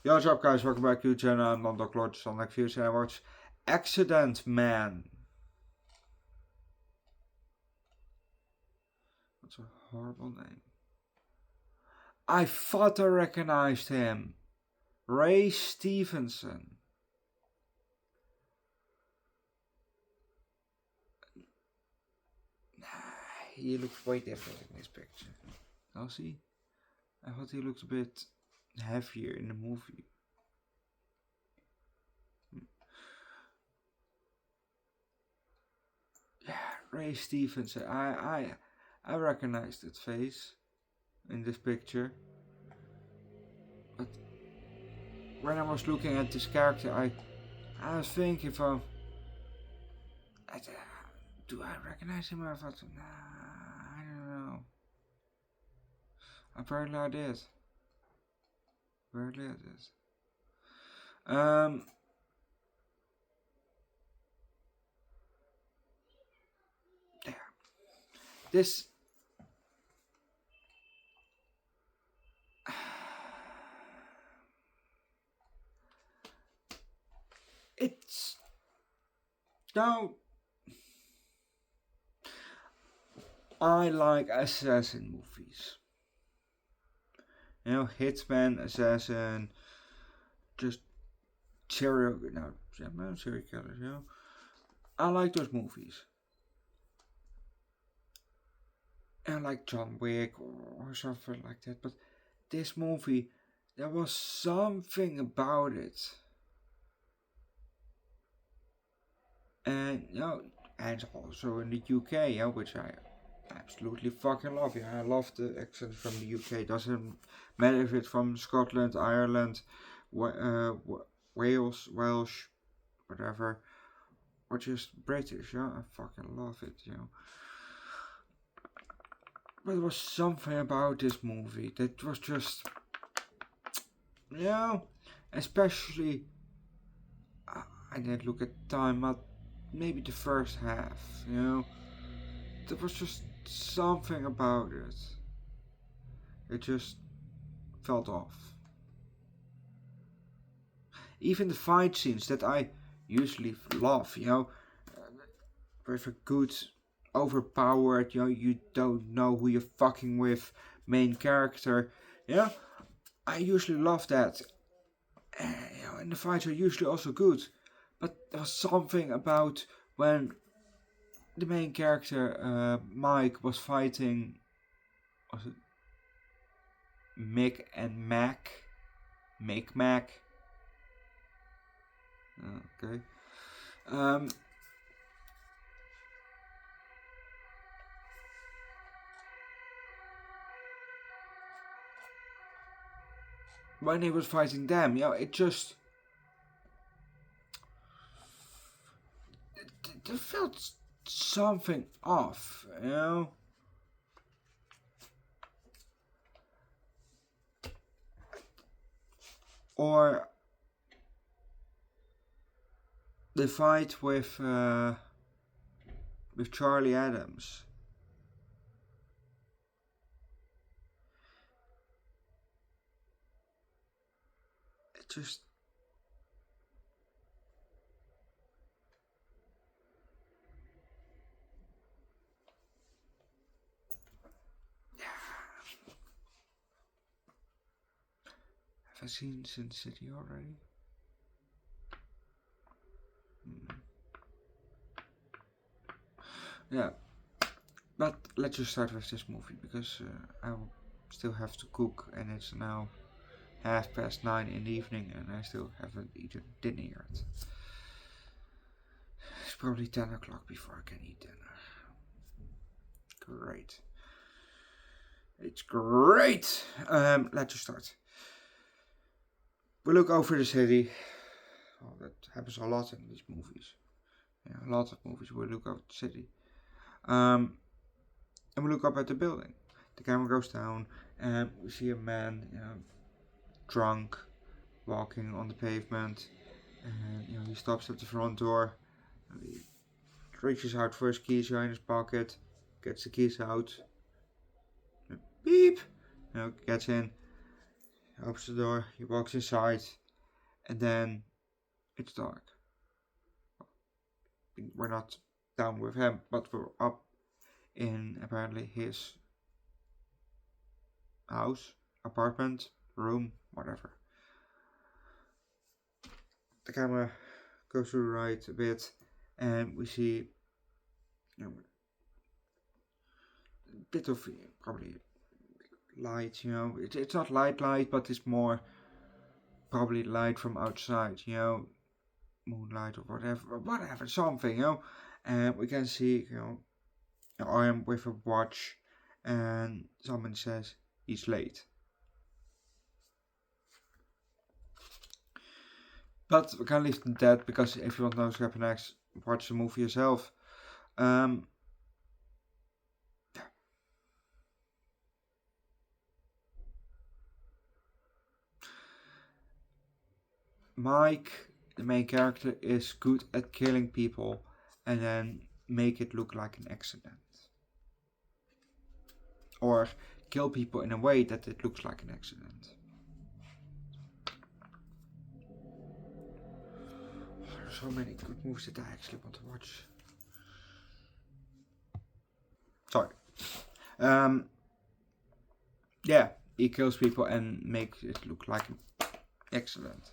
Yo, what's up guys, welcome back to the channel. I'm Underdog Reacts on next views and I watch Accident Man. That's a horrible name. I thought I recognized him. Ray Stevenson. He looks way different in this picture. Does he? I thought he looked a bit heavier in the movie. Yeah, Ray Stevenson. I recognize that face in this picture. But when I was looking at this character, I was thinking from, do I recognize him? I thought, nah, I don't know. Apparently I did. Apparently I did. Yeah. This. It's. Now. I like assassin movies. You know, hitman, assassin, just serial killers, you know. I like those movies. And like John Wick or something like that. But this movie, there was something about it. And you know, and also in the UK, yeah, which I absolutely fucking love. Yeah, I love the accent from the UK. Doesn't matter if it's from Scotland, Ireland, Wales, Welsh, whatever, or just British. Yeah, I fucking love it. You know. But there was something about this movie that was just, you know, especially. I didn't look at time, but maybe the first half. You know, there was just something about it. It just felt off. Even the fight scenes that I usually love, you know, with a good, overpowered, you know, you don't know who you're fucking with main character, you know, I usually love that. You know, and the fights are usually also good, but there was something about when the main character, Mike, was fighting, was it Mick and Mac? Mick Mac? Okay. When he was fighting them, you know, it just it felt something off, you know. Or the fight with Charlie Adams. It just have I seen Sin City already? Yeah, but let's just start with this movie because I will still have to cook and it's now 9:30 in the evening and I still haven't eaten dinner yet. It's probably 10 o'clock before I can eat dinner. Great. It's great! Let's just start. We look over the city. Well, that happens a lot in these movies. Yeah, a lot of movies we look over the city. And we look up at the building. The camera goes down and we see a man, you know, drunk, walking on the pavement. And you know, he stops at the front door. He reaches out for his keys in his pocket, gets the keys out. Beep! You know, gets in. He opens the door, he walks inside, and then it's dark. We're not down with him, but we're up in apparently his house, apartment, room, whatever. The camera goes to the right a bit, and we see a bit of probably light. It's not light, but it's more probably light from outside. Moonlight or whatever, something. And we can see an arm with a watch, and someone says he's late. But we can't leave that because if you don't know what's happening next, watch the movie yourself. Mike, the main character, is good at killing people and then make it look like an accident. Or kill people in a way that it looks like an accident. There are so many good movies that I actually want to watch. Sorry. Yeah, he kills people and makes it look like an accident.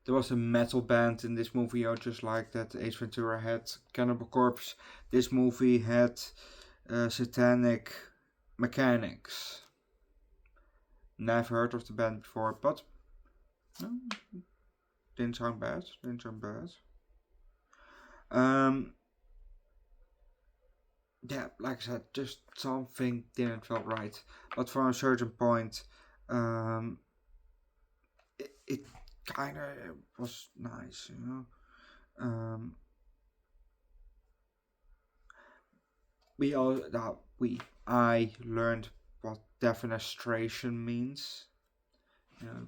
There was a metal band in this movie, just like that Ace Ventura had Cannibal Corpse. This movie had Satanic Mechanics. Never heard of the band before, but didn't sound bad. Yeah, like I said, just something didn't feel right. But from a certain point, it kind of was nice, I learned what defenestration means,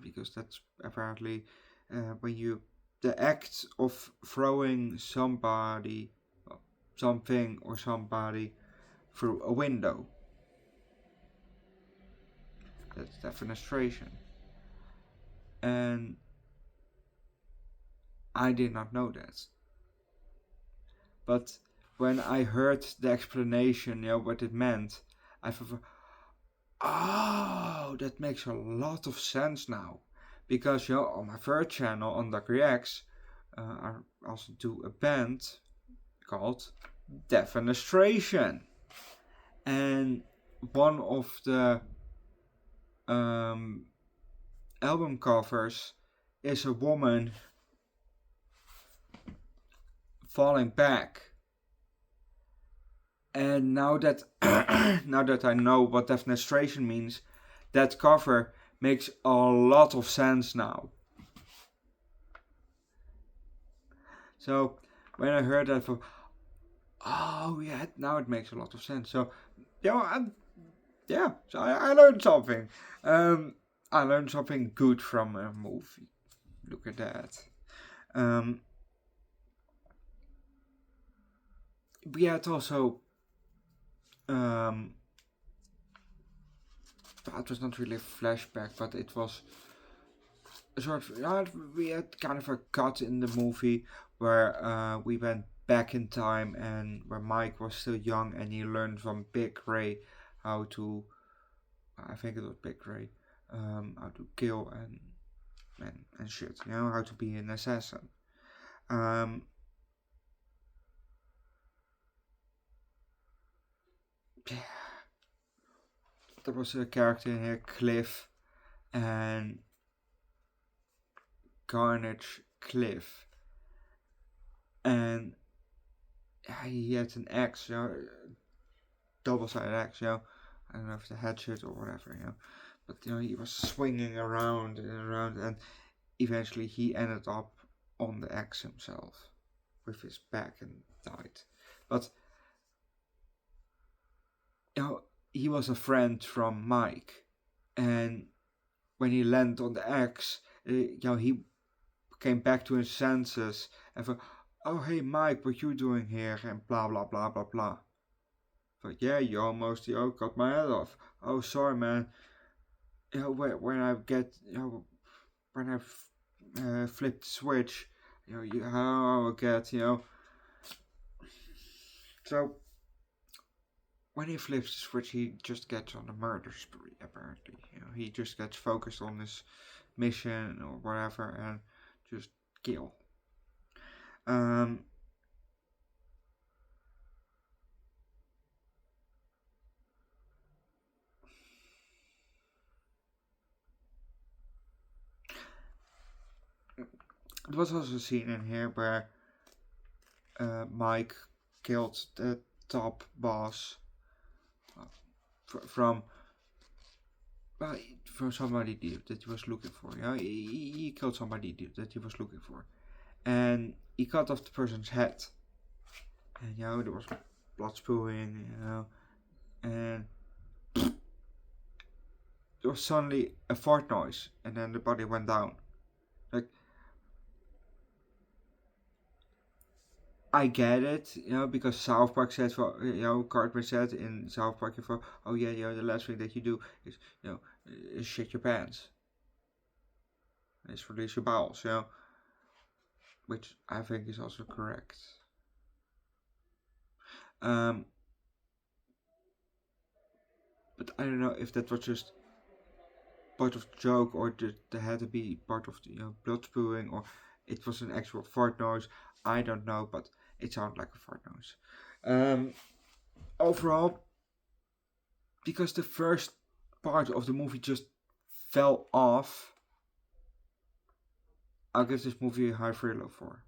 because that's apparently when the act of throwing something or somebody through a window. That's defenestration. And I did not know that. But when I heard the explanation, what it meant, I thought, oh, that makes a lot of sense now. Because, on my third channel, Underdog Reacts, I also do a band called Defenestration. And one of the album covers is a woman falling back. And now that I know what defenestration means, that cover makes a lot of sense now. So when I heard that, I thought, oh yeah, now it makes a lot of sense. So so I learned something. I learned something good from a movie. Look at that. We had also it was not really a flashback, but it was a sort of, we had kind of a cut in the movie where we went back in time and where Mike was still young and he learned from Big Ray how to, I think it was Big Ray, how to kill and shit, how to be an assassin. There was a character in here, Cliff, and Carnage Cliff, and he had an axe, double-sided axe, I don't know if it's a hatchet or whatever, but he was swinging around and around, and eventually he ended up on the axe himself with his back and died. But he was a friend from Mike, and when he landed on the axe, he came back to his senses and thought, oh hey Mike, what you doing here, and blah blah blah blah blah. But yeah, you almost got my head off. Oh, sorry, man. When I get when I flip the switch, how I get So when he flips the switch, he just gets on a murder spree. Apparently, he just gets focused on his mission or whatever and just kill. Um, there was also a scene in here where Mike killed the top boss from from somebody that he was looking for. He killed somebody that he was looking for, and he cut off the person's head, and there was blood spewing, and there was suddenly a fart noise, and then the body went down. Like, I get it, because South Park said, Cartman said in South Park, oh yeah, the last thing that you do is, is shit your pants. Is release your bowels, which I think is also correct. But I don't know if that was just part of the joke, or there had to be part of the blood spewing, or it was an actual fart noise. I don't know, but it sounded like a fart noise. Overall, because the first part of the movie just fell off, I'll give this movie a high 3/4.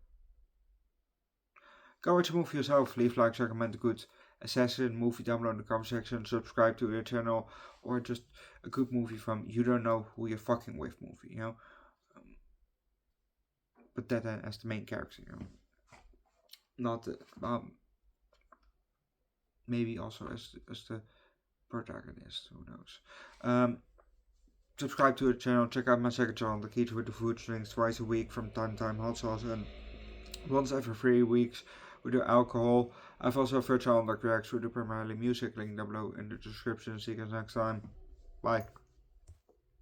Go watch the movie yourself. Leave likes, recommend a good assassin movie down below in the comment section. Subscribe to your channel, or just a good movie from you don't know who you're fucking with movie. Put that in as the main character. Not maybe also as the protagonist. Who knows? Subscribe to the channel. Check out my second channel, The Key with the Food Strings, twice a week from time to time hot sauce, and once every 3 weeks we do alcohol. I've also a third channel, Underdog Reacts, we do primarily music. Link down below in the description. See you guys next time. Bye.